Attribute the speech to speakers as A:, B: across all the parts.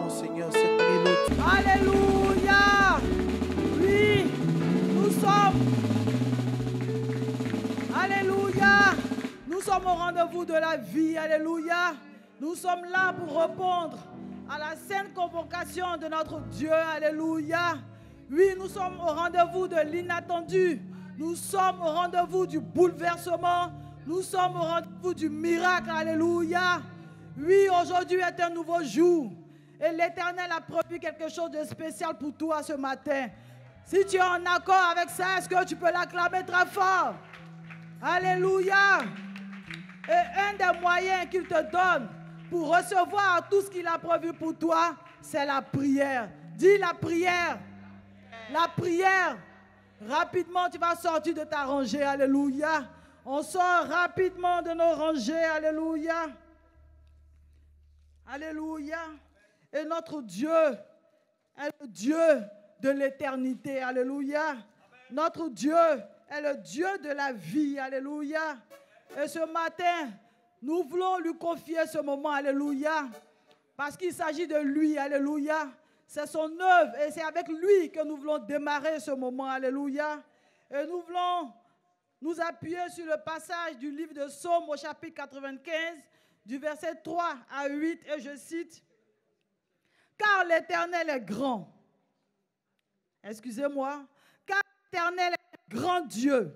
A: chantons, Seigneur, cette mélodie.
B: Alléluia. Oui, nous sommes. Alléluia. Nous sommes au rendez-vous de la vie. Alléluia. Nous sommes là pour répondre à la sainte convocation de notre Dieu. Alléluia. Oui, nous sommes au rendez-vous de l'inattendu. Nous sommes au rendez-vous du bouleversement. Nous sommes au rendez-vous du miracle. Alléluia. Oui, aujourd'hui est un nouveau jour. Et l'Éternel a prévu quelque chose de spécial pour toi ce matin. Si tu es en accord avec ça, est-ce que tu peux l'acclamer très fort? Alléluia. Et un des moyens qu'il te donne pour recevoir tout ce qu'il a prévu pour toi, c'est la prière. Dis la prière. La prière. Rapidement, tu vas sortir de ta rangée. Alléluia. On sort rapidement de nos rangées. Alléluia. Alléluia. Et notre Dieu est le Dieu de l'éternité. Alléluia. Notre Dieu est le Dieu de la vie. Alléluia. Et ce matin, nous voulons lui confier ce moment. Alléluia. Parce qu'il s'agit de lui. Alléluia. C'est son œuvre et c'est avec lui que nous voulons démarrer ce moment. Alléluia. Et nous voulons nous appuyer sur le passage du livre de Psaume au chapitre 95, du verset 3 à 8. Et je cite: car l'Éternel est grand. Excusez-moi. Car l'Éternel est grand Dieu.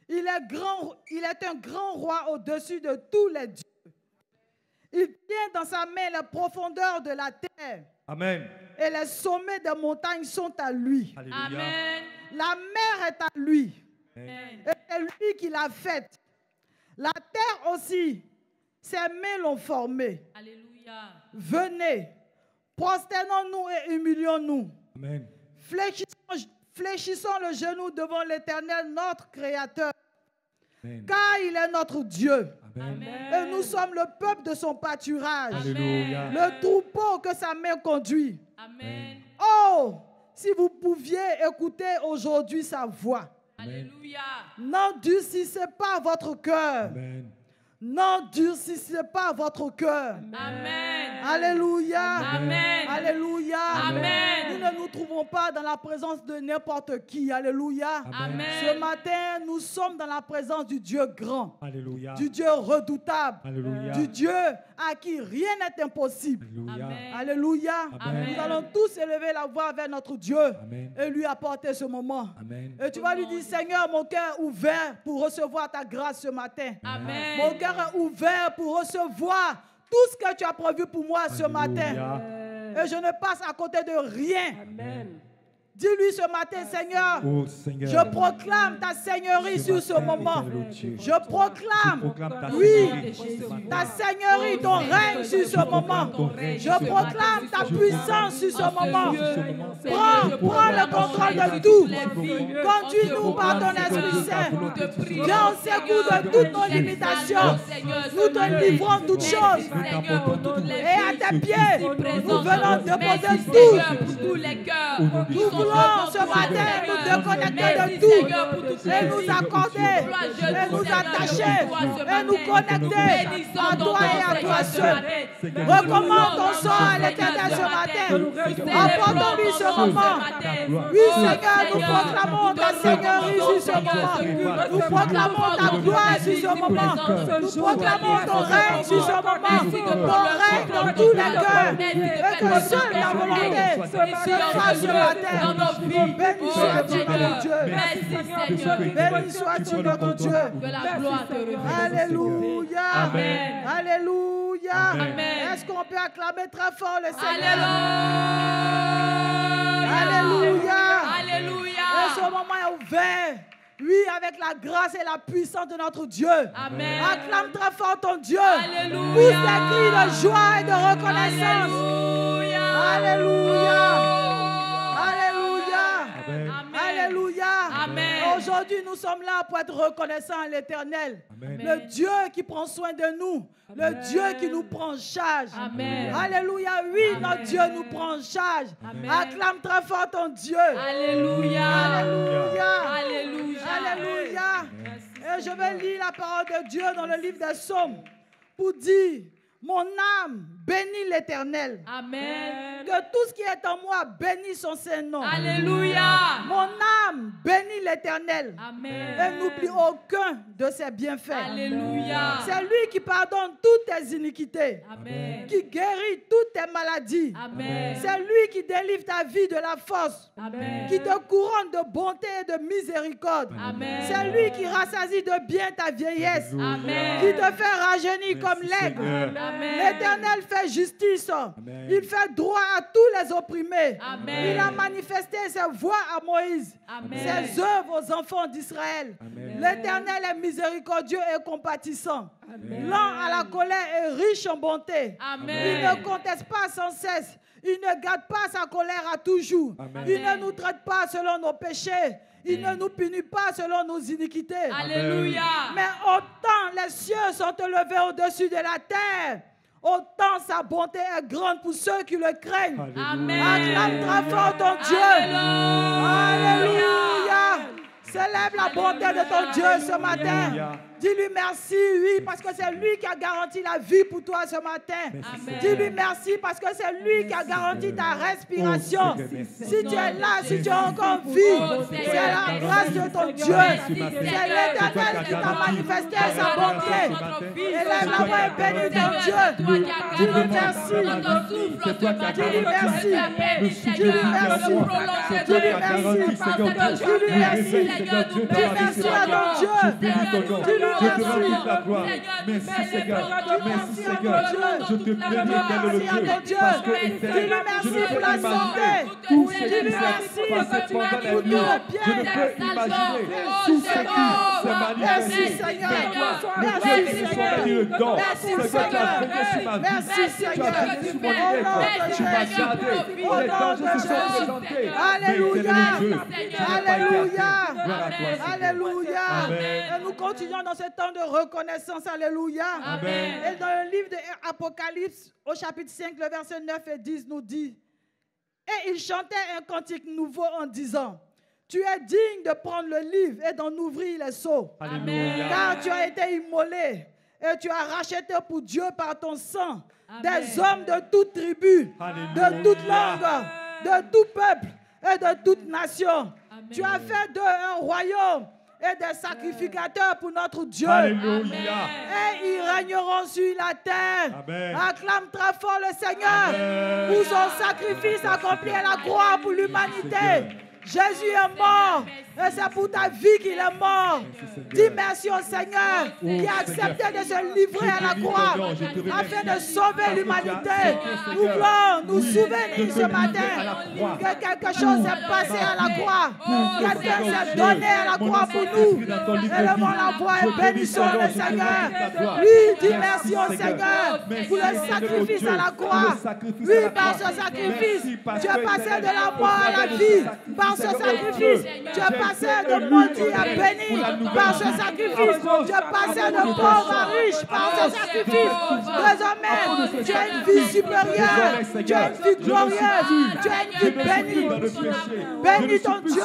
B: Il est grand, il est un grand roi au-dessus de tous les dieux. Il tient dans sa main les profondeurs de la terre.
C: Amen.
B: Et les sommets des montagnes sont à lui.
C: Alléluia.
D: Amen.
B: La mer est à lui.
C: Amen.
B: Et c'est lui qui l'a faite. La terre aussi, ses mains l'ont formée.
D: Alléluia.
B: Venez, prosternons-nous et humilions-nous.
C: Amen.
B: Fléchissons le genou devant l'Éternel, notre Créateur.
C: Amen.
B: Car il est notre Dieu.
C: Amen.
B: Et nous sommes le peuple de son pâturage.
C: Alléluia.
B: Le troupeau que sa main conduit.
D: Amen.
B: Oh, si vous pouviez écouter aujourd'hui sa voix.
D: Alléluia.
B: N'endurcissez pas votre cœur.
C: Amen.
B: N'endurcissez pas votre cœur.
D: Amen.
B: Alléluia.
D: Amen.
B: Alléluia.
D: Amen.
B: Nous ne nous trouvons pas dans la présence de n'importe qui. Alléluia.
D: Amen.
B: Ce matin, nous sommes dans la présence du Dieu grand.
C: Alléluia.
B: Du Dieu redoutable.
C: Alléluia.
B: Du Dieu à qui rien n'est impossible.
C: Alléluia.
D: Amen.
B: Alléluia.
C: Amen.
B: Nous allons tous élever la voix vers notre Dieu
C: Amen.
B: et lui apporter ce moment.
C: Amen.
B: Et tu vas lui dire: Seigneur, mon cœur est ouvert pour recevoir ta grâce ce matin.
D: Amen.
B: Mon cœur est ouvert pour recevoir tout ce que tu as prévu pour moi ce matin.
C: Alléluia.
B: Et je ne passe à côté de rien.
E: Amen.
B: Dis-lui ce matin: Seigneur,
C: Oh Seigneur.
B: je proclame ta seigneurie sur ce moment. Je proclame,
C: ta
B: oui,
C: seigneurie.
B: ta seigneurie, ton règne sur ce moment. Je proclame ta puissance sur ce moment. Prends le contrôle de tout. Conduis-nous par ton Esprit Saint. Viens au secours de toutes nos limitations. Nous te livrons toutes choses. Et à tes pieds, nous venons déposer tout. Nous voulons ce matin nous déconnecter de tout et nous accorder et nous attacher et nous connecter à toi et à toi seul. Recommande ton sort à l'Éternel ce matin. Apporte-lui ce moment. Oui, Seigneur, nous proclamons ta seigneurie sur ce moment. Nous proclamons ta gloire sur ce moment. Nous proclamons ton règne sur ce moment. Ton règne dans tous les cœurs. Et que seule ta volonté se fasse ce matin. Béni sois-tu notre Dieu.
D: Merci Seigneur.
B: Béni sois-tu notre Dieu.
D: Que la gloire te revienne.
B: Alléluia.
D: Amen.
B: Alléluia.
D: Amen.
B: Est-ce qu'on peut acclamer très fort le Seigneur?
D: Alléluia.
B: Alléluia.
D: Alléluia.
B: Et ce moment est ouvert. Oui, avec la grâce et la puissance de notre Dieu.
D: Amen.
B: Acclame très fort ton Dieu.
D: Alléluia.
B: Pousse des cris de joie et de reconnaissance.
D: Alléluia.
B: Alléluia.
C: Amen.
B: Alléluia.
D: Amen.
B: Aujourd'hui, nous sommes là pour être reconnaissants à l'Éternel.
C: Amen.
B: Le Dieu qui prend soin de nous. Le Dieu qui nous prend en charge.
D: Amen.
B: Alléluia. Oui, notre Dieu nous prend en charge.
D: Amen.
B: Acclame très fort ton Dieu.
D: Alléluia.
B: Alléluia.
D: Alléluia.
B: Alléluia. Et je vais lire la parole de Dieu dans le livre des Psaumes pour dire: mon âme bénit l'Éternel.
D: Amen.
B: Que tout ce qui est en moi bénisse son Saint-Nom.
D: Alléluia.
B: Mon âme bénit l'Éternel.
D: Amen.
B: Et n'oublie aucun de ses bienfaits.
D: Alléluia.
B: C'est lui qui pardonne toutes tes iniquités,
D: Amen.
B: qui guérit toutes tes maladies.
D: Amen.
B: C'est lui qui délivre ta vie de la force,
D: Amen.
B: qui te couronne de bonté et de miséricorde.
D: Amen.
B: C'est lui qui rassasie de bien ta vieillesse,
D: Amen.
B: qui te fait rajeunir comme l'aigle.
D: Amen.
B: L'Éternel fait justice. Il fait droit à tous les opprimés.
D: Amen.
B: Il a manifesté ses voies à Moïse,
D: Amen.
B: ses œuvres aux enfants d'Israël. L'Éternel est miséricordieux et compatissant, lent à la colère et riche en bonté.
D: Amen.
B: Il ne conteste pas sans cesse. Il ne garde pas sa colère à toujours. Il ne nous traite pas selon nos péchés. Il ne nous punit pas selon nos iniquités.
D: Alléluia.
B: Mais autant les cieux sont élevés au-dessus de la terre, autant sa bonté est grande pour ceux qui le craignent.
D: Amen.
B: Acclame très fort ton Dieu. Alléluia. Célèbre la bonté de ton Dieu ce matin. Dis-lui merci, oui, parce que c'est lui qui a garanti la vie pour toi ce matin. Dis-lui merci parce que c'est lui qui a garanti ta respiration. Si tu es là, si tu es encore en vie, c'est la grâce de ton Dieu. C'est l'Éternel qui t'a manifesté sa bonté. Élève la voix et bénis ton Dieu. Dis-lui merci. Dis-lui merci. Dis-lui merci. Dis-lui merci. Dis-lui merci. Dis merci à ton Dieu. Dis-lui
C: Je te rends la gloire. Merci Seigneur. Merci Seigneur. Je te bénis, éternel Dieu. Parce que éternel, je ne peux imaginer tout ce qui s'est passé pendant la nuit. Je ne peux imaginer tout ce qui s'est manifesté. Dieu qui nous soit béni le don. Seigneur, tu as veillé sur ma vie. Tu as veillé sur mon être. Tu m'as gardé. Les dangers se sont présentés.
B: Alléluia. Alléluia. Alléluia.
C: Amen.
B: Et nous continuons dans ce temps de reconnaissance. Alléluia.
D: Amen.
B: Et dans le livre de Apocalypse, au chapitre 5, le verset 9 et 10 nous dit: et il chantait un cantique nouveau en disant: tu es digne de prendre le livre et d'en ouvrir les sceaux.
C: Alléluia.
B: Car tu as été immolé et tu as racheté pour Dieu par ton sang des hommes de toute tribu, de toute langue, de tout peuple et de toute nation. Tu as fait d'eux un royaume et des sacrificateurs pour notre Dieu.
C: Alléluia.
B: Et ils régneront sur la terre.
C: Amen.
B: Acclame très fort le Seigneur.
C: Amen.
B: Pour son sacrifice accompli à la croix pour l'humanité. Jésus est mort et c'est pour ta vie qu'il est mort. Dis merci au Seigneur qui a accepté de se livrer à la croix afin de sauver l'humanité. Nous voulons nous souvenir ce matin que quelque chose s'est passé à la croix. Quelqu'un s'est donné à la croix pour nous. Élevons la voix et bénissons le Seigneur. Oui, dis merci au Seigneur pour le sacrifice à la croix. Oui, par ce sacrifice, tu es passé de la mort à la vie. Par ce sacrifice, tu es passé de maudit à béni. Par ce sacrifice, tu es passé de pauvre à riche. Par ce sacrifice, désormais, tu as une vie supérieure. Tu as une vie glorieuse. Tu as une vie bénie. Bénis ton Dieu.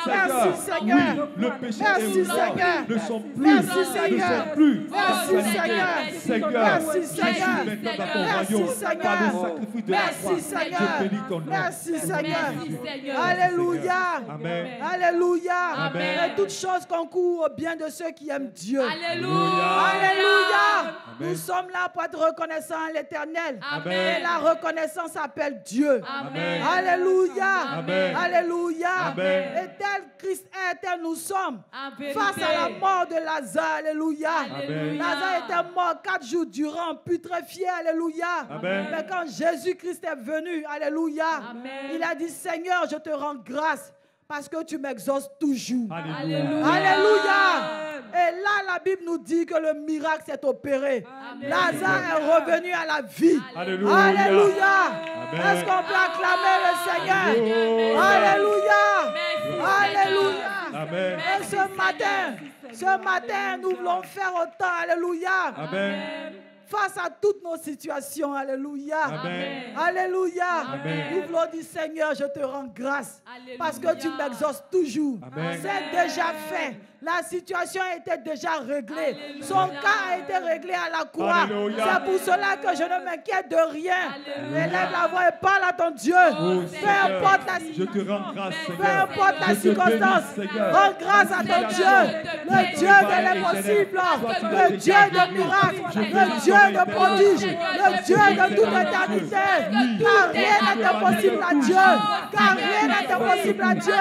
B: Merci Seigneur. Merci Seigneur. Merci Seigneur. Merci Seigneur. Merci Seigneur. Merci Seigneur. Merci Seigneur. Merci Seigneur. Alléluia.
C: Amen.
B: Alléluia.
D: Amen.
B: Et toutes choses concourent au bien de ceux qui aiment Dieu.
D: Alléluia.
B: Alléluia.
C: Amen.
B: Nous sommes là pour être reconnaissants à l'Éternel.
D: Amen.
B: Et la reconnaissance s'appelle Dieu.
D: Amen.
B: Alléluia.
C: Amen.
B: Alléluia.
C: Amen.
B: Et tel Christ est, tel nous sommes.
D: En vérité.
B: Face à la mort de Lazare. Alléluia.
D: Alléluia.
B: Lazare était mort 4 jours durant, putréfié. Alléluia.
C: Amen.
B: Mais quand Jésus-Christ est venu, alléluia,
D: Amen.
B: il a dit: Seigneur, je te rends grâce parce que tu m'exauces toujours.
C: Alléluia.
B: Alléluia. Et là, la Bible nous dit que le miracle s'est opéré.
D: Amen.
B: Lazare est revenu à la vie.
C: Alléluia.
B: Alléluia.
C: Amen.
B: Est-ce qu'on peut acclamer le Seigneur? Alléluia. Alléluia.
C: Amen.
B: Et ce matin, nous voulons faire autant. Alléluia.
C: Amen.
B: Face à toutes nos situations. Alléluia.
C: Amen.
B: Alléluia.
C: Amen.
B: Nous voulons dire: Seigneur, je te rends grâce
D: Alléluia.
B: parce que tu m'exauces toujours.
C: Amen.
B: C'est déjà fait. La situation était déjà réglée. Son cas a été réglé à la croix.
C: Alléluia.
B: C'est pour cela que je ne m'inquiète de rien. Élève la voix et parle à ton Dieu.
C: Oh,
B: Peu
C: Seigneur,
B: importe la
C: je te rends grâce,
B: peu
C: Seigneur.
B: importe la
C: Je te
B: circonstance,
C: bénis, Seigneur.
B: rends grâce à ton Dieu, le Dieu de l'impossible, le Dieu de miracles, le Dieu de prodiges, le Dieu de toute éternité. Car rien n'est impossible à Dieu. Car rien n'est impossible à Dieu.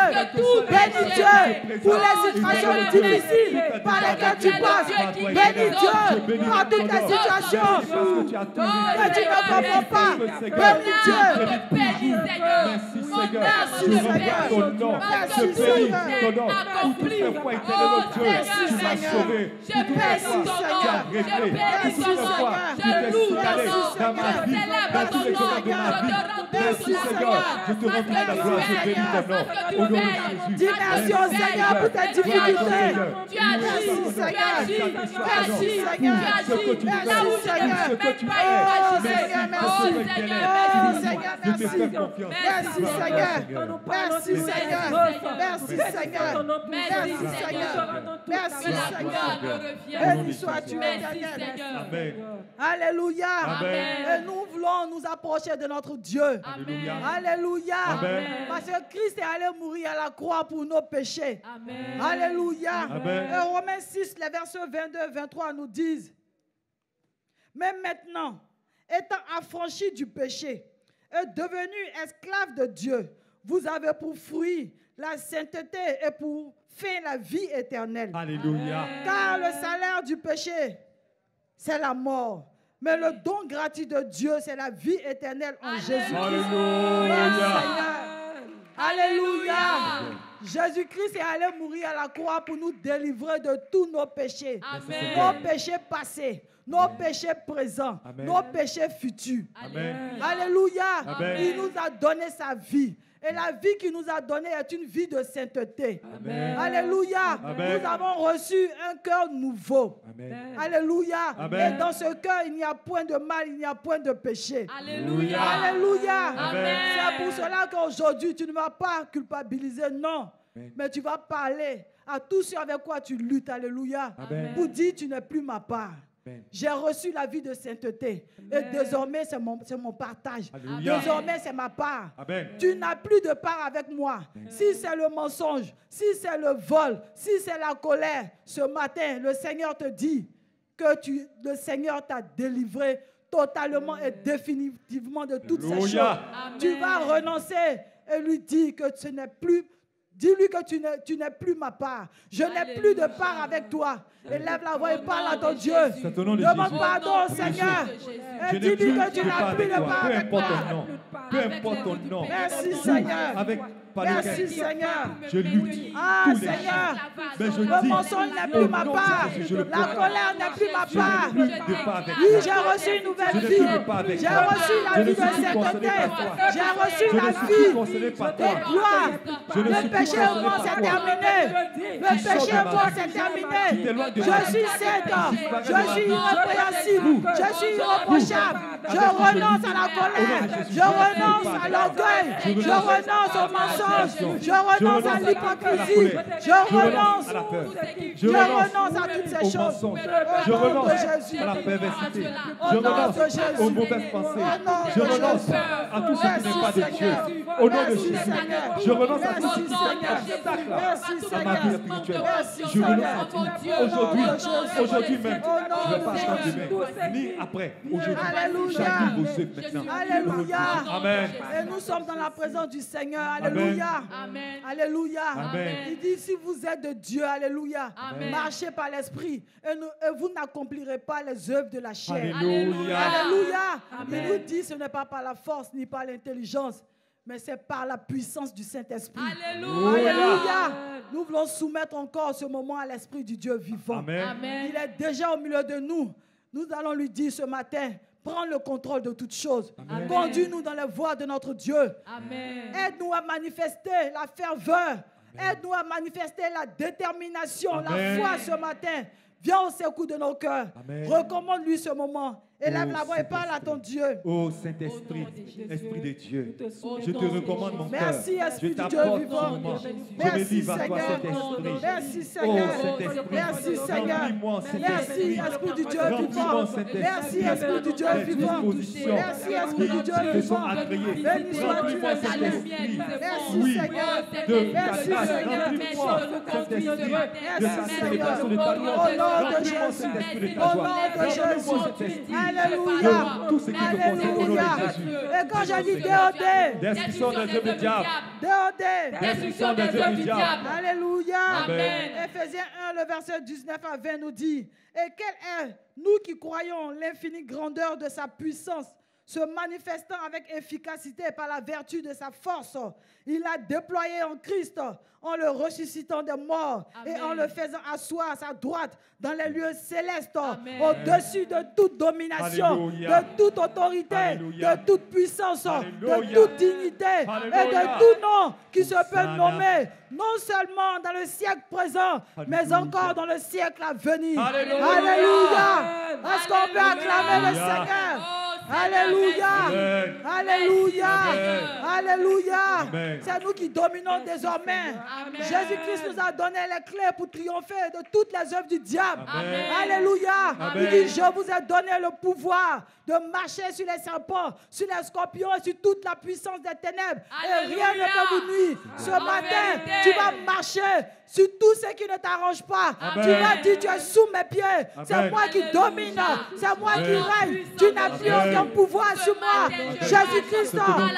B: Bénis Dieu pour les situations difficiles par lesquelles tu passes. Bénis Dieu par toutes les situations que tu ne comprends pas. Bénis Dieu.
C: Merci, Seigneur. Je regarde ton nom. Je bénis ton nom. Pour toutes ces fois, éternel Dieu, tu m'as sauvé. Pour toutes les fois, tu as réglé. Pour toutes les fois, tu t'es signalé dans ma vie, dans tous les domaines de ma vie. Merci, Seigneur. Je te rends toute la gloire. Je bénis ton nom. Au nom de Jésus.
B: Dis merci au Seigneur pour tes difficultés. Merci, Seigneur. Merci, Seigneur.
C: Ce que tu fais,
B: Merci, Seigneur.
C: ce que tu fais.
B: Oh, Seigneur, merci. Oh, Seigneur,
C: Je te
B: merci.
C: fais confiance.
B: Merci, Seigneur. Merci, Seigneur. Merci, Seigneur. Merci, Seigneur. Merci, Seigneur. Béni sois-tu, éternel.
C: Amen.
B: Alléluia.
C: Amen.
B: Et nous voulons nous approcher de notre Dieu.
C: Alléluia.
B: Alléluia.
C: Amen.
B: Parce que Christ est allé mourir à la croix pour nos péchés.
D: Amen.
B: Alléluia.
C: Amen.
B: Et Romains 6, les versets 22-23 nous disent: mais maintenant, étant affranchis du péché et devenus esclaves de Dieu, vous avez pour fruit la sainteté et pour fin la vie éternelle.
C: Alléluia.
B: Car le salaire du péché, c'est la mort. Mais le don gratuit de Dieu, c'est la vie éternelle en Jésus-Christ.
C: Alléluia.
B: Alléluia. Jésus-Christ est allé mourir à la croix pour nous délivrer de tous nos péchés.
D: Amen.
B: Nos péchés passés, nos péchés présents,
C: Amen.
B: nos péchés futurs.
C: Amen.
B: Alléluia.
C: Amen.
B: Il nous a donné sa vie. Et la vie qu'il nous a donnée est une vie de sainteté.
C: Amen.
B: Alléluia.
C: Amen.
B: Nous avons reçu un cœur nouveau.
C: Amen.
B: Alléluia.
C: Amen.
B: Et dans ce cœur, il n'y a point de mal, il n'y a point de péché.
D: Alléluia.
B: Alléluia.
C: Amen.
B: C'est pour cela qu'aujourd'hui, tu ne vas pas culpabiliser, non.
C: Amen.
B: Mais tu vas parler à tous ceux avec quoi tu luttes. Alléluia.
C: Amen.
B: Pour dire, tu n'es plus ma part.
C: Amen.
B: J'ai reçu la vie de sainteté. Et désormais, c'est mon partage.
C: Alléluia.
B: Désormais, c'est ma part.
C: Amen.
B: Tu n'as plus de part avec moi. Si c'est le mensonge, si c'est le vol, si c'est la colère, ce matin, le Seigneur te dit que le Seigneur t'a délivré totalement et définitivement de toutes ces choses.
C: Alléluia.
B: Tu vas renoncer et lui dire que ce n'est plus. Dis-lui que tu n'es plus ma part. Je n'ai plus de part avec toi. Élève la voix et parle à ton Dieu.
C: C'est au nom de
B: Demande
C: Jésus.
B: pardon au
C: Jésus.
B: Seigneur.
C: Je
B: Et
C: n'ai
B: dis-lui
C: plus
B: que tu
C: de part
B: n'as plus
C: avec
B: de
C: toi.
B: part
C: Peu
B: avec
C: importe
B: toi.
C: ton nom. Peu importe ton nom.
B: Merci
C: Tout
B: Seigneur.
C: avec par
B: Merci
C: lequel
B: Seigneur.
C: je lutte.
B: Ah
C: tous les
B: Seigneur.
C: Mais je
B: Le
C: dis,
B: mensonge n'est
C: au
B: plus ma
C: nom de
B: part.
C: Jésus, je le
B: La
C: proclame.
B: colère n'est plus ma
C: Je
B: part.
C: n'ai plus de part avec
B: Oui,
C: toi.
B: j'ai reçu une
C: Je
B: nouvelle
C: n'ai
B: vie.
C: plus de part avec
B: J'ai
C: toi.
B: reçu la
C: Je ne
B: vie de
C: suis plus concerné
B: sainteté.
C: par toi.
B: J'ai reçu
C: Je
B: la
C: ne suis plus
B: vie
C: concerné par
B: de
C: toi.
B: gloire.
C: Je ne
B: Le
C: suis plus
B: péché
C: concerné
B: mort
C: par
B: c'est
C: toi.
B: terminé. Le
C: Tu sors
B: péché
C: de ma
B: mort
C: vie.
B: c'est
C: Tu
B: terminé.
C: t'éloignes de
B: Je
C: ma vie.
B: suis sainte.
C: Disparais
B: Je
C: de ma
B: suis
C: vie.
B: irrépréhensible. Je suis irréprochable. Je
C: Avec
B: renonce
C: je
B: à la
C: lutte.
B: colère.
C: Au nom de Jésus,
B: Je renonce à l'orgueil. Je renonce au mensonge. Je renonce à l'hypocrisie. Je renonce.
C: à la peur.
B: Je renonce à toutes ces
C: au
B: choses.
C: mensonge.
B: Au
C: Je
B: nom de
C: renonce
B: Jésus.
C: à la perversité.
B: Au
C: Je
B: nom de
C: renonce
B: Jésus.
C: aux mauvaises pensées.
B: Au nom de
C: Je renonce
B: Jésus.
C: à tout ce qui n'est pas de Dieu. Au nom de
B: Merci,
C: Jésus.
B: Seigneur.
C: Je renonce à tout
B: Merci,
C: ce qui
B: Seigneur.
C: est obstacle
B: Merci,
C: à ma vie
B: Seigneur.
C: spirituelle.
B: Merci,
C: Je renonce
B: Seigneur.
C: à tout.
B: Au nom
C: Aujourd'hui,
B: de Jésus.
C: aujourd'hui même,
B: Au nom
C: je ne vais
B: de
C: pas attendre
B: Jésus.
C: demain, ni après. Aujourd'hui,
B: Alléluia.
C: j'annule vos œuvres maintenant.
B: Alléluia.
C: Amen.
B: Et nous sommes dans la présence du Seigneur.
C: Amen.
B: Alléluia.
D: Amen.
B: Alléluia.
C: Amen.
B: Il dit, si vous êtes de Dieu, alléluia,
D: Amen.
B: marchez par l'esprit et vous n'accomplirez pas les œuvres de la chair.
C: Alléluia.
B: Alléluia.
D: Amen.
B: Il nous dit, ce n'est pas par la force ni par l'intelligence, mais c'est par la puissance du Saint-Esprit.
D: Alléluia.
B: Alléluia. Nous voulons soumettre encore ce moment à l'Esprit du Dieu vivant.
C: Amen.
D: Amen.
B: Il est déjà au milieu de nous. Nous allons lui dire ce matin, prends le contrôle de toutes choses.
D: Amen.
B: Conduis-nous dans les voies de notre Dieu.
D: Amen.
B: Aide-nous à manifester la ferveur. Aide-nous à manifester la détermination,
C: Amen.
B: la foi ce matin. Viens au secours de nos cœurs.
C: Amen.
B: Recommande-lui ce moment Élève la voix et parle à ton Dieu.
C: Ô Saint-Esprit, Esprit de Dieu, je te recommande mon cœur.
B: Merci, Esprit
C: Je
B: de Dieu
C: t'apporte
B: vivant.
C: ce moment. Je me
B: Merci,
C: livre à toi,
B: Seigneur.
C: Saint-Esprit.
B: Merci,
C: Oh
B: Seigneur.
C: Saint-Esprit,
B: Merci, Seigneur.
C: remplis-moi,
B: Merci,
C: Saint-Esprit.
B: Esprit du Dieu
C: Remplis-moi,
B: vivant.
C: Saint-Esprit.
B: Merci, Esprit du Dieu
C: Les
B: vivant.
C: dispositions
B: Merci, Esprit du Dieu
C: qui sont
B: vivant.
C: agréées.
B: Béni sois-tu,
C: Remplis-moi,
B: Seigneur.
C: Saint-Esprit.
B: Merci,
C: Oui,
B: Seigneur.
C: de ta
B: Merci,
C: grâce.
B: Seigneur.
C: Remplis-moi, Saint-Esprit, de ta
B: Merci, Seigneur.
C: célébration de ta
B: Au
C: gloire.
B: nom de
C: Remplis-moi,
B: Jésus.
C: Saint-Esprit, de
B: Au
C: ta joie.
B: nom de
C: Remplis-moi,
B: Jésus.
C: Saint-Esprit,
B: Alléluia.
C: de tout ce qui te concerne au nom de
B: Alléluia.
C: Jésus.
B: Et quand je dis déodé,
C: Destruction des œuvres du diable.
B: déodé.
C: Destruction des œuvres du diable.
B: Alléluia.
C: Amen.
B: Éphésiens 1, le verset 19 à 20 nous dit, et quelle est, nous qui croyons l'infinie grandeur de sa puissance, se manifestant avec efficacité par la vertu de sa force, il a déployé en Christ en le ressuscitant des morts. Amen. Et en le faisant asseoir à sa droite dans les lieux célestes, au-dessus de toute domination,
C: Alléluia.
B: de toute autorité,
C: Alléluia.
B: de toute puissance,
C: Alléluia.
B: de toute dignité
C: Alléluia.
B: et de tout nom qui se peut
C: Hosanna.
B: nommer, non seulement dans le siècle présent, mais
C: Alléluia.
B: encore dans le siècle à venir.
C: Alléluia.
B: Alléluia. Est-ce qu'on peut acclamer le
C: Alléluia.
B: Seigneur? Alléluia.
C: Amen.
B: Alléluia.
C: Amen.
B: Alléluia.
C: Amen.
B: C'est nous qui dominons désormais. Jésus-Christ nous a donné les clés pour triompher de toutes les œuvres du diable.
C: Amen.
B: Alléluia.
C: Amen.
B: Il dit, je vous ai donné le pouvoir de marcher sur les serpents, sur les scorpions et sur toute la puissance des ténèbres. Et rien ne peut vous nuire. Ce matin, tu vas marcher sur tout ce qui ne t'arrange pas.
C: Amen.
B: Tu vas dire, tu es sous mes pieds. C'est
C: Amen.
B: moi qui domine. C'est moi qui
C: Amen.
B: règne. Tu n'as plus
C: Amen.
B: aucun pouvoir sur moi. Jésus-Christ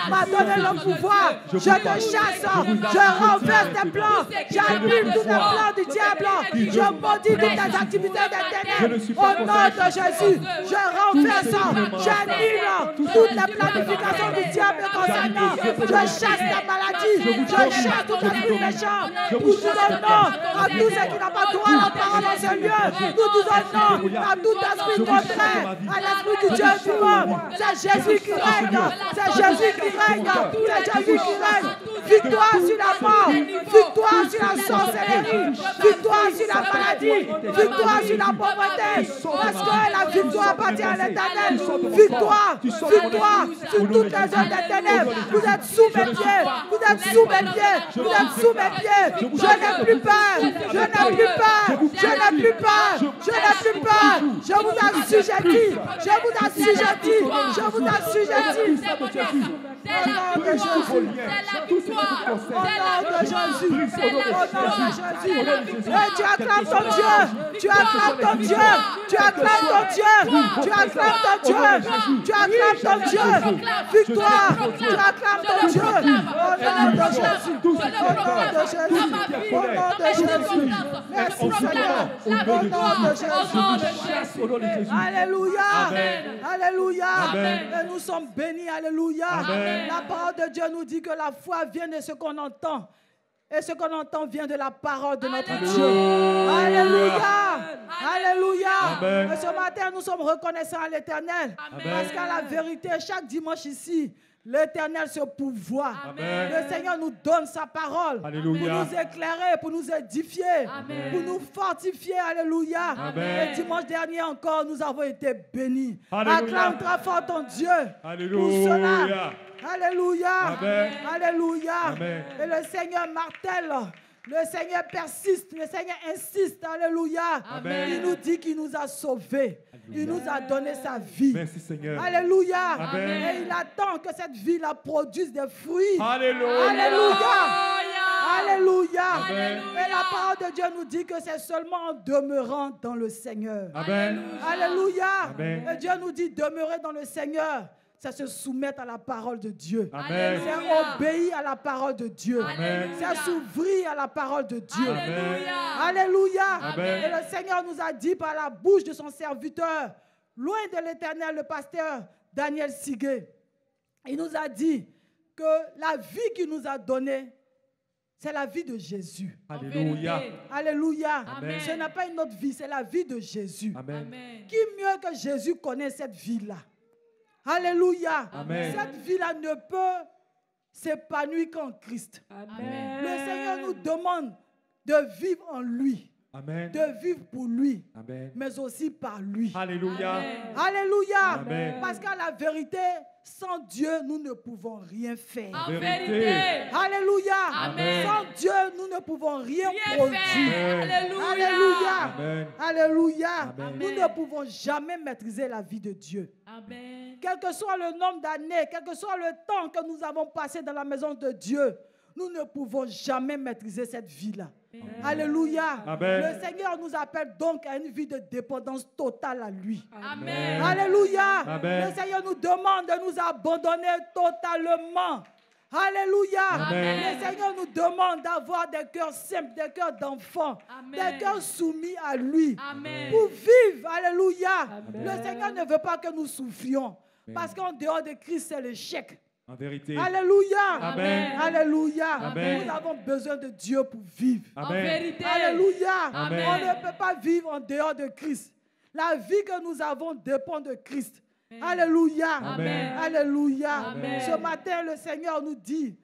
B: m'a donné le pouvoir. Je te chasse. Je renverse tes plans. J'annule tous les plans du diable. Je maudis toutes les activités des ténèbres. Au nom de Jésus, je renverse. J'annule toutes les planifications du diable concernant. Je chasse la maladie. Je chasse tout esprit méchant. Nous disons non à tout ce qui n'a pas droit à la parole dans ce lieu. Nous disons non à tout esprit contraire à l'esprit du Dieu vivant. C'est Jésus qui règne. C'est Jésus qui règne. C'est Jésus qui règne. Victoire sur la mort. Victoire sur la sorcellerie. Victoire sur la maladie. Victoire sur la pauvreté. Parce que la victoire appartient à l'Éternel. Victoire. Victoire sur toutes les œuvres des ténèbres. Vous êtes sous mes pieds. Vous êtes sous mes pieds. Vous êtes sous mes pieds. Je n'ai plus peur. Je n'ai plus peur. Je n'ai plus peur. Je n'ai plus peur. Je vous assujettis. Je vous assujettis. Je vous assujettis. Au nom de Jésus. Au nom de Jésus. Au nom de Jésus. Et tu acclames ton Dieu. Tu acclames ton Dieu. Tu acclames ton Dieu. Tu acclames ton Dieu. Tu acclames ton Dieu. Victoire. Tu acclames ton Dieu. Au nom de Jésus. Au nom de Jésus. Au nom de Jésus. Merci Seigneur. Au nom de Jésus. Alléluia. Alléluia. Et nous sommes bénis. Alléluia. La parole de Dieu nous dit que la foi vient de ce qu'on entend. Et ce qu'on entend vient de la parole de notre Dieu. Alléluia. Alléluia. Et ce matin, nous sommes reconnaissants à l'Éternel. Parce qu'à la vérité, chaque dimanche ici, l'Éternel se pourvoit. Le Seigneur nous donne sa parole.
C: Alléluia.
B: Pour nous éclairer, pour nous édifier, pour nous fortifier. Alléluia. Et dimanche dernier encore, nous avons été bénis.
C: Alléluia.
B: Acclame très fort ton Dieu.
C: Alléluia.
B: Pour cela. Alléluia.
C: Amen.
B: Alléluia.
C: Amen.
B: Et le Seigneur martèle. Le Seigneur persiste. Le Seigneur insiste. Alléluia.
C: Amen.
B: Il nous dit qu'il nous a sauvés. Il nous a donné sa vie.
C: Merci Seigneur.
B: Alléluia.
C: Amen.
B: Et il attend que cette vie-là produise des fruits.
C: Alléluia.
B: Alléluia. Alléluia.
C: Amen.
B: Et la parole de Dieu nous dit que c'est seulement en demeurant dans le Seigneur.
C: Amen.
B: Alléluia.
C: Amen.
B: Et Dieu nous dit demeurer dans le Seigneur. C'est se soumettre à la parole de Dieu.
C: Amen.
B: C'est obéir à la parole de Dieu.
C: Amen.
B: C'est s'ouvrir à la parole de Dieu.
C: Amen.
B: Alléluia.
C: Amen.
B: Et le Seigneur nous a dit par la bouche de son serviteur, loin de l'Éternel, le pasteur Daniel Sigué, il nous a dit que la vie qu'il nous a donnée, c'est la vie de Jésus.
C: Alléluia.
B: Alléluia.
C: Amen.
B: Ce n'est pas une autre vie, c'est la vie de Jésus.
C: Amen.
B: Qui mieux que Jésus connaît cette vie-là? Alléluia.
C: Amen.
B: Cette vie-là ne peut s'épanouir qu'en Christ.
D: Amen.
B: Le Seigneur nous demande de vivre en lui.
C: Amen.
B: de vivre pour lui,
C: Amen.
B: mais aussi par lui.
C: Alléluia.
B: Alléluia.
C: Amen.
B: Parce qu'à la vérité, sans Dieu, nous ne pouvons rien faire.
D: En
C: Vérité.
D: vérité.
B: Alléluia.
D: Amen.
B: Sans Dieu, nous ne pouvons rien
D: Bien
B: produire.
D: fait.
C: Amen.
D: Alléluia.
B: Alléluia.
C: Amen.
B: Alléluia.
C: Amen.
B: Nous ne pouvons jamais maîtriser la vie de Dieu.
D: Amen.
B: Quel que soit le nombre d'années, quel que soit le temps que nous avons passé dans la maison de Dieu, nous ne pouvons jamais maîtriser cette vie-là. Alléluia.
C: Amen.
B: Le Seigneur nous appelle donc à une vie de dépendance totale à lui.
D: Amen.
B: Alléluia.
C: Amen.
B: Le Seigneur nous demande de nous abandonner totalement. Alléluia.
D: Amen.
B: Le Seigneur nous demande d'avoir des cœurs simples, des cœurs d'enfants,
D: Amen.
B: des cœurs soumis à lui.
D: Amen.
B: Pour vivre, alléluia. Le Seigneur ne veut pas que nous souffrions. Parce qu'en dehors de Christ, c'est l'échec.
C: En vérité.
B: Alléluia.
C: Amen.
B: Alléluia.
C: Amen.
B: Nous avons besoin de Dieu pour vivre.
D: En
C: Amen.
D: vérité.
B: Alléluia.
C: Amen.
B: On ne peut pas vivre en dehors de Christ. La vie que nous avons dépend de Christ. Alléluia.
C: Amen.
B: Alléluia.
D: Amen.
B: Ce matin, le Seigneur nous dit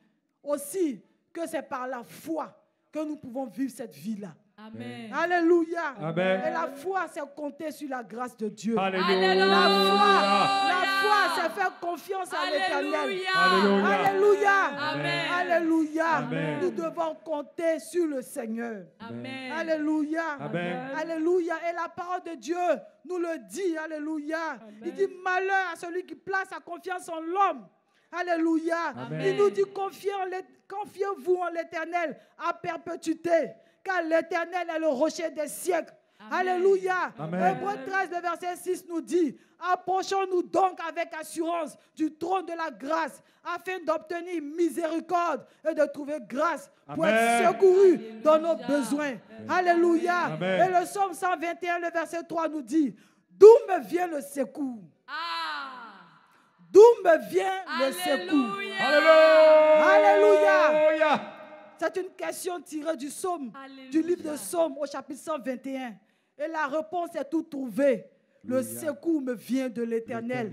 B: aussi que c'est par la foi que nous pouvons vivre cette vie-là.
D: Amen.
B: Alléluia.
C: Amen.
B: Et la foi, c'est compter sur la grâce de Dieu.
C: Alléluia.
B: La foi, c'est faire confiance à l'Éternel.
D: Alléluia.
B: Alléluia.
D: Amen.
B: Alléluia.
C: Amen.
B: Nous devons compter sur le Seigneur.
D: Amen.
B: Alléluia.
C: Amen.
B: Alléluia. Et la parole de Dieu nous le dit. Alléluia. Il dit malheur à celui qui place sa confiance en l'homme. Alléluia.
C: Amen.
B: Il nous dit confiez-vous en l'Éternel à perpétuité. Car l'Éternel est le rocher des siècles.
D: Amen.
B: Alléluia.
C: Amen.
B: Hébreux 13, le verset 6 nous dit, approchons-nous donc avec assurance du trône de la grâce, afin d'obtenir miséricorde et de trouver grâce pour
C: Amen.
B: être secourus dans nos
D: Alléluia.
B: besoins. Alléluia.
C: Amen.
B: Et le psaume 121, le verset 3 nous dit, d'où me vient le secours?
D: Ah.
B: D'où me vient le secours?
D: Alléluia.
B: Alléluia. C'est une question tirée du psaume,
D: Alléluia.
B: du livre de Psaume au chapitre 121. Et la réponse est tout trouvée. Le secours me vient de l'Éternel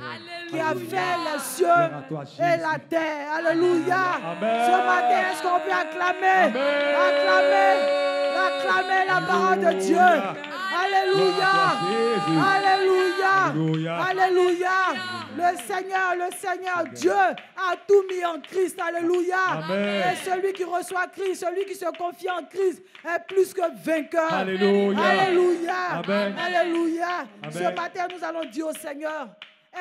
B: qui a
D: Alléluia.
B: fait les cieux
C: Gloire à toi,
B: et la terre. Alléluia.
C: Amen.
B: Ce matin, est-ce qu'on peut acclamer?
C: Amen.
B: Acclamer la parole de Dieu. Alléluia.
C: Gloire à toi, Jésus.
B: Alléluia.
C: Alléluia.
B: Alléluia. Le Seigneur, Dieu a tout mis en Christ. Alléluia.
C: Amen.
B: Et celui qui reçoit Christ, celui qui se confie en Christ est plus que vainqueur.
C: Alléluia.
B: Alléluia.
C: Amen.
B: Alléluia.
C: Amen.
B: Ce matin, nous allons dire au Seigneur,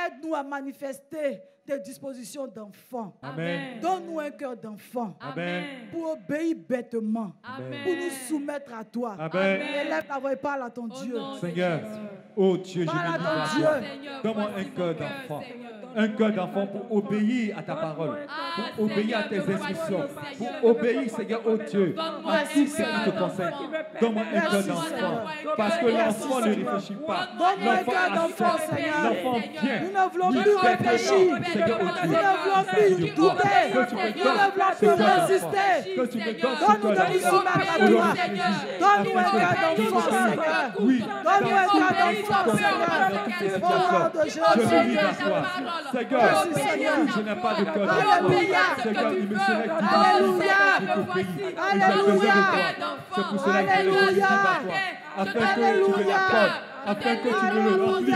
B: aide-nous à manifester des dispositions d'enfants.
C: Amen.
B: Donne-nous un cœur d'enfant
C: Amen.
B: pour obéir bêtement,
D: Amen.
B: pour nous soumettre à toi.
C: Amen.
B: Élève ta voix et parle à ton
D: Au
B: Dieu.
D: nom de
C: Seigneur,
D: Jésus.
C: oh Dieu, je
B: Parle à
C: bénis
B: ton
C: ta
B: Dieu.
C: foi.
D: Seigneur,
C: Donne-moi
D: voici
C: un cœur
D: mon
C: d'enfant.
D: Seigneur.
C: Un cœur d'enfant pour obéir à ta parole,
D: Ah,
C: pour obéir à
D: Seigneur,
C: tes
D: que voici,
C: instructions,
D: Seigneur.
C: pour obéir, Seigneur, oh Dieu,
D: Donne-moi
C: à
D: un
C: tout ce qui
D: cœur
C: te concerne.
D: d'enfant.
C: Donne-moi un cœur
B: Merci,
C: d'enfant,
B: Seigneur.
C: parce que
B: Merci,
C: l'enfant ne
B: Seigneur.
C: réfléchit pas.
B: Donne-moi un
C: L'enfant
B: cœur d'enfant,
C: accepte.
B: Seigneur.
C: L'enfant vient.
B: Nous ne voulons
C: Oui,
B: plus
C: Père
B: réfléchir.
C: Seigneur, Seigneur, oh
B: Nous
C: Dieu,
B: ne voulons
C: que tu
B: plus
C: me donnes,
B: douter.
C: que tu me
B: Nous
C: donnes
B: ne voulons
C: ce
B: plus
C: cœur d'enfant.
B: résister.
C: Que tu me donnes ce
B: Donne-nous
C: cœur
B: de nous
C: d'enfant.
B: soumettre à
C: Au nom
B: toi.
C: de Jésus.
B: Donne-nous un cœur
C: Afin que
B: d'enfant,
C: je te
B: Seigneur.
C: bénisse. Oui,
B: Donne-nous un cœur
C: dans
B: d'enfant,
C: toutes
B: Seigneur.
C: les
B: Au nom de
C: situations, je
B: Jésus.
C: bénis ta foi. Seigneur,
B: Merci, Seigneur.
C: si je n'ai pas de cœur
B: Alléluia.
C: d'enfant, Seigneur, il me serait
B: Alléluia.
C: de t'obéir.
B: Alléluia.
C: C'est pour cela que je me dis à toi, afin que tu me l'accordes, afin que tu me le remplisses.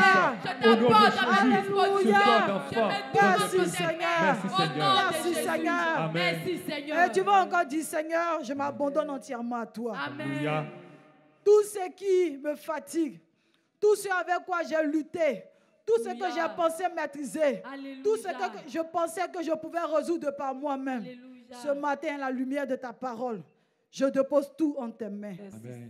C: Au nom de Jésus, ce cœur d'enfant.
B: Merci, Seigneur.
C: Merci, Seigneur.
B: Merci, Seigneur.
C: Amen.
D: Merci, Seigneur.
B: Et tu vas encore dire, Seigneur, je m'abandonne entièrement à toi.
C: Alléluia.
B: Tout ce qui me fatigue, tout ce avec quoi j'ai lutté, tout ce que
D: Alléluia.
B: j'ai pensé maîtriser,
D: Alléluia.
B: tout ce que je pensais que je pouvais résoudre par moi-même.
D: Alléluia.
B: Ce matin, à la lumière de ta parole, je dépose tout en tes mains.
C: Amen.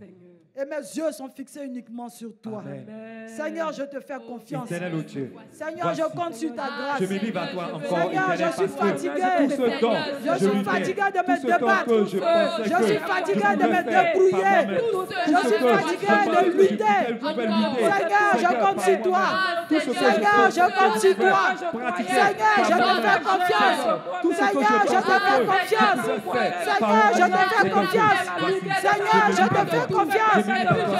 B: Et mes yeux sont fixés uniquement sur toi.
C: Amen.
B: Seigneur, je te fais confiance.
C: Éternel, oh Dieu,
B: Seigneur, je
C: voici.
B: compte sur ta grâce.
C: Je me livre à toi encore,
B: Seigneur,
C: éternel,
B: je suis
C: parce que
B: fatigué.
C: tout ce temps,
B: Je suis fatigué de me
C: tout ce temps
B: débattre.
C: que je pensais
B: Je
C: que
B: suis fatigué
C: je
B: de me
C: pouvais faire
B: débrouiller.
C: par moi-même,
B: Je
C: tout
B: suis
C: ce que
B: fatigué
C: je
B: de
C: pensais que
B: lutter.
C: je pouvais lutter,
B: Seigneur, je compte sur toi.
C: tout ce que
B: Seigneur, je compte sur toi. Seigneur, je te fais confiance. Seigneur, je te fais confiance. Seigneur, je te fais confiance. confiance. Seigneur, je te fais confiance.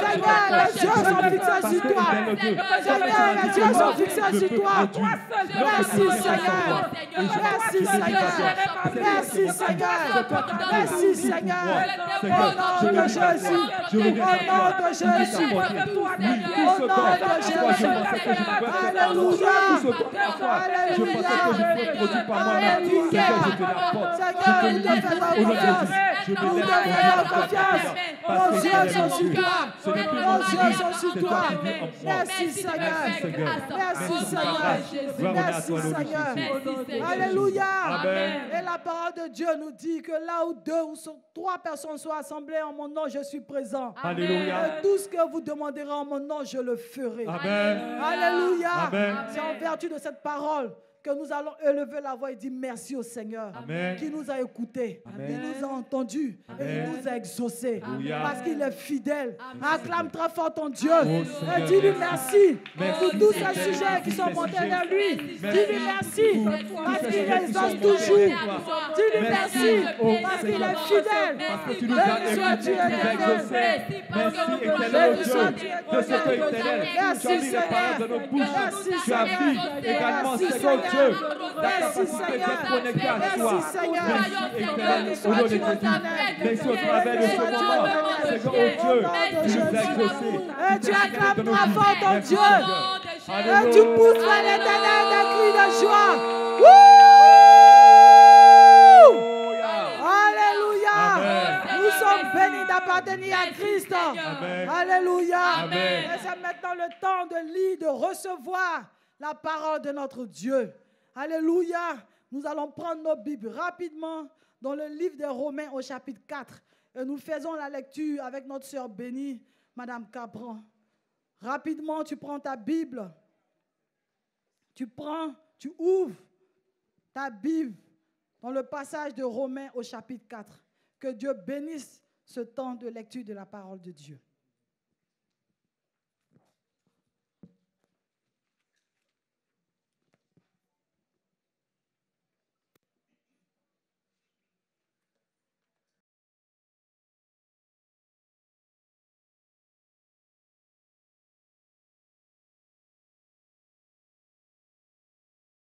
B: Seigneur, les yeux sont fixés sur toi. Seigneur, les yeux sont fixés sur toi. Merci, Seigneur. Merci, Seigneur. Merci, Seigneur. Merci, Seigneur. Au nom de Jésus. Au nom de Jésus. Au nom de Jésus. Alléluia. Alléluia. Alléluia. Seigneur, nous te faisons confiance. Nous te faisons confiance. Nos yeux sont sur toi. Nos yeux sont sur toi. Merci, Seigneur. Merci, Seigneur. Merci, Seigneur. Alléluia. Et la parole de Dieu nous dit que là où deux ou trois personnes sont assemblées en mon nom, je suis présent.
C: Alléluia.
B: Et tout ce que vous demanderez en mon nom, je le ferai.
C: Amen.
B: Alléluia.
C: Amen.
B: C'est en vertu de cette parole que nous allons élever la voix et dire merci au Seigneur.
C: Amen.
B: Qui nous a écoutés, qui nous a entendus et qui nous a exaucés.
C: Alléluia.
B: Parce qu'il est fidèle. Acclame très fort ton Dieu.
C: Seigneur,
B: Et dis-lui merci
C: merci.
B: pour tous ces sujets qui sont montés vers lui. Dis-lui merci parce qu'il exauce toujours. Dis-lui merci parce qu'il est fidèle.
C: Parce que tu nous as écoutés, tu nous as exaucés. Merci, éternel Dieu, de ce que éternel, tu as mis les paroles de nos bouches. Tu as mis également, Seigneur Dieu, la capacité d'être connecté à toi. Merci, éternel, au nom de Jésus. Merci au travers de ce moment, Seigneur Dieu, tu nous as exaucés.
B: Et tu acclames très fort ton Dieu. Et tu pousses vers l'éternel des cris de joie. Alléluia. Nous sommes bénis d'appartenir à Christ. Alléluia. Et c'est maintenant le temps de lire, de recevoir la parole de notre Dieu. Alléluia. Nous allons prendre nos Bibles rapidement dans le livre des Romains au chapitre 4. Et nous faisons la lecture avec notre sœur bénie, Madame Capran. Rapidement, tu prends ta Bible. Tu ouvres ta Bible dans le passage de Romains au chapitre 4. Que Dieu bénisse ce temps de lecture de la parole de Dieu.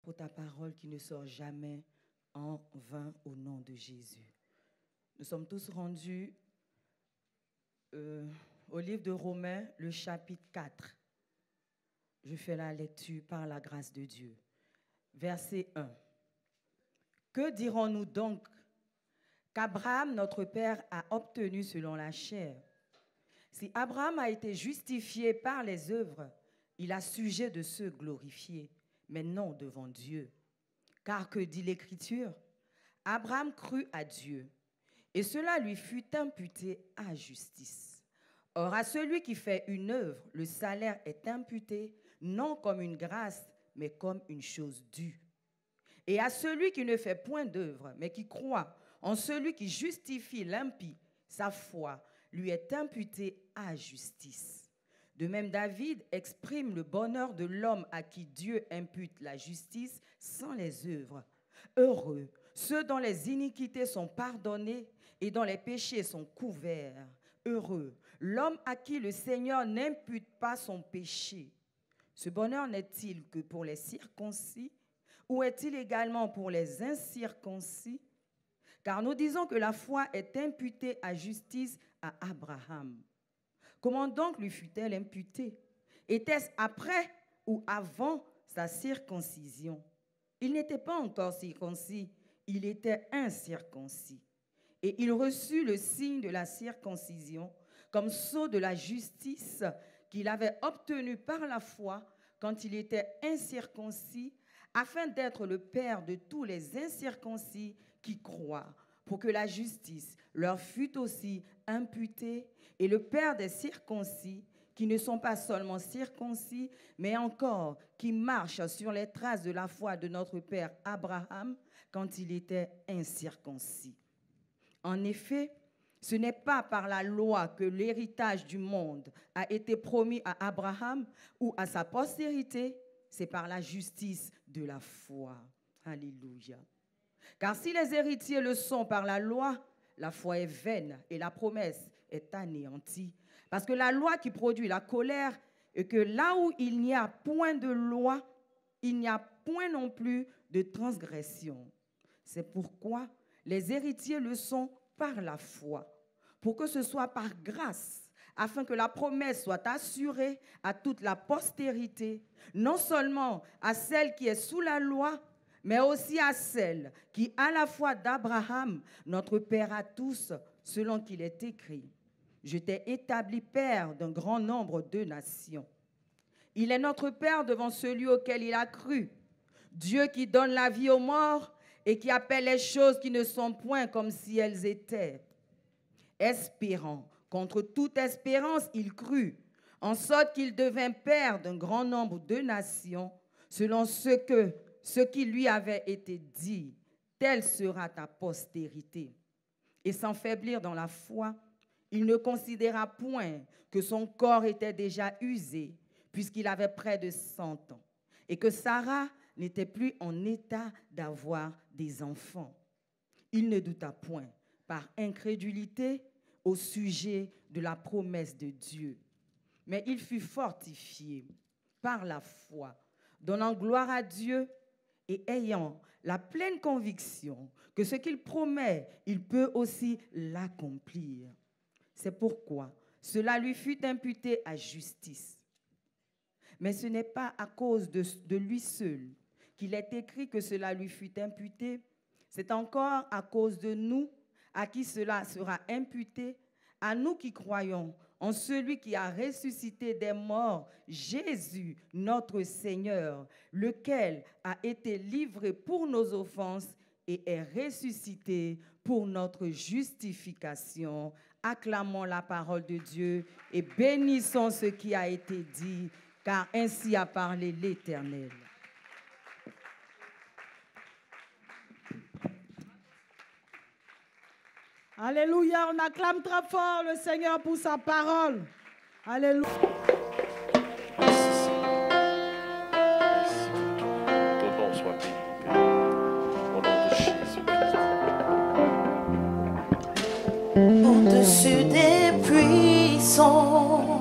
A: Pour ta parole qui ne sort jamais en vain au nom de Jésus. Nous sommes tous rendus au livre de Romains, le chapitre 4. Je fais la lecture par la grâce de Dieu. Verset 1. Que dirons-nous donc qu'Abraham, notre père, a obtenu selon la chair? Si Abraham a été justifié par les œuvres, il a sujet de se glorifier, mais non devant Dieu. Car que dit l'Écriture? Abraham crut à Dieu, et cela lui fut imputé à justice. Or, à celui qui fait une œuvre, le salaire est imputé, non comme une grâce, mais comme une chose due. Et à celui qui ne fait point d'œuvre, mais qui croit en celui qui justifie l'impie, sa foi lui est imputée à justice. De même, David exprime le bonheur de l'homme à qui Dieu impute la justice sans les œuvres. Heureux ceux dont les iniquités sont pardonnées et dont les péchés sont couverts. Heureux l'homme à qui le Seigneur n'impute pas son péché. Ce bonheur n'est-il que pour les circoncis ou est-il également pour les incirconcis? Car nous disons que la foi est imputée à justice à Abraham. Comment donc lui fut-elle imputée? Était-ce après ou avant sa circoncision? Il n'était pas encore circoncis, il était incirconcis. Et il reçut le signe de la circoncision comme sceau de la justice qu'il avait obtenu par la foi quand il était incirconcis, afin d'être le père de tous les incirconcis qui croient, pour que la justice leur fût aussi imputée, et le père des circoncis, qui ne sont pas seulement circoncis, mais encore qui marchent sur les traces de la foi de notre père Abraham quand il était incirconcis. En effet, ce n'est pas par la loi que l'héritage du monde a été promis à Abraham ou à sa postérité, c'est par la justice de la foi. Alléluia. Car si les héritiers le sont par la loi, la foi est vaine et la promesse est anéantie. Parce que la loi qui produit la colère, et que là où il n'y a point de loi, il n'y a point non plus de transgression. C'est pourquoi les héritiers le sont par la foi, pour que ce soit par grâce, afin que la promesse soit assurée à toute la postérité, non seulement à celle qui est sous la loi, mais aussi à celle qui, à la foi d'Abraham, notre Père à tous, selon qu'il est écrit. Je t'ai établi père d'un grand nombre de nations. Il est notre Père devant celui auquel il a cru, Dieu qui donne la vie aux morts et qui appelle les choses qui ne sont point comme si elles étaient. Espérant, contre toute espérance, il crut, en sorte qu'il devint père d'un grand nombre de nations, selon ce qui lui avait été dit, telle sera ta postérité. Et sans faiblir dans la foi, il ne considéra point que son corps était déjà usé, puisqu'il avait près de 100 ans, et que Sarah n'était plus en état d'avoir des enfants. Il ne douta point, par incrédulité, au sujet de la promesse de Dieu. Mais il fut fortifié par la foi, donnant gloire à Dieu et ayant la pleine conviction que ce qu'il promet, il peut aussi l'accomplir. C'est pourquoi cela lui fut imputé à justice. Mais ce n'est pas à cause de lui seul qu'il est écrit que cela lui fut imputé. C'est encore à cause de nous à qui cela sera imputé, à nous qui croyons en celui qui a ressuscité des morts, Jésus, notre Seigneur, lequel a été livré pour nos offenses et est ressuscité pour notre justification. Acclamons la parole de Dieu et bénissons ce qui a été dit, car ainsi a parlé l'Éternel.
B: Alléluia, on acclame très fort le Seigneur pour sa parole. Alléluia.
E: Merci. Ton nom soit béni, Père. Au nom de Jésus-Christ.
F: Au-dessus des puissants,